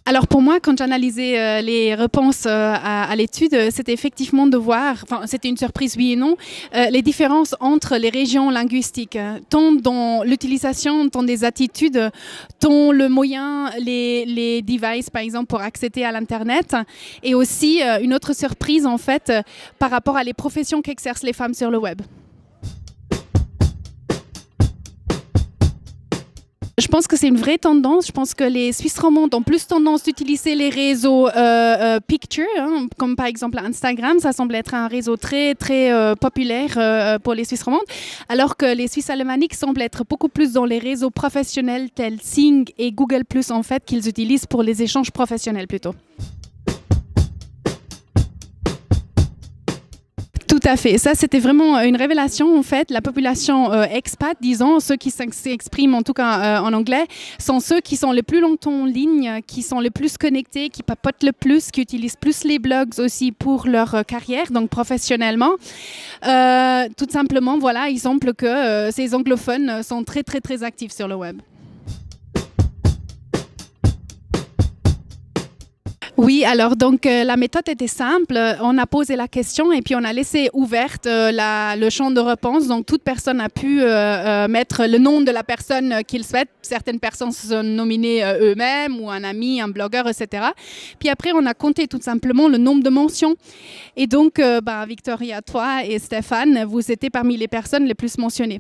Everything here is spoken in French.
Alors pour moi, quand j'analysais les réponses à l'étude, c'était effectivement de voir, enfin c'était une surprise oui et non, les différences entre les régions linguistiques, tant dans l'utilisation, tant des attitudes, tant le moyen, les devices par exemple pour accéder à l'internet, et aussi une autre surprise en fait par rapport à les professions qu'exercent les femmes sur le web. Je pense que c'est une vraie tendance. Je pense que les Suisses romandes ont plus tendance d'utiliser les réseaux picture, comme par exemple Instagram. Ça semble être un réseau très populaire pour les Suisses romandes, alors que les Suisses alémaniques semblent être beaucoup plus dans les réseaux professionnels tels Sing et Google+, en fait, qu'ils utilisent pour les échanges professionnels plutôt. Tout à fait. Ça, c'était vraiment une révélation, en fait. La population expat, disons, ceux qui s'expriment en tout cas en anglais, sont ceux qui sont les plus longtemps en ligne, qui sont les plus connectés, qui papotent le plus, qui utilisent plus les blogs aussi pour leur carrière, donc professionnellement. Tout simplement, voilà, exemple que ces anglophones sont très actifs sur le web. Oui, alors donc la méthode était simple. On a posé la question et puis on a laissé ouverte le champ de réponse. Donc toute personne a pu mettre le nom de la personne qu'il souhaite. Certaines personnes se sont nominées eux-mêmes ou un ami, un blogueur, etc. Puis après, on a compté tout simplement le nombre de mentions. Et donc, Victoria, toi et Stéphane, vous étiez parmi les personnes les plus mentionnées.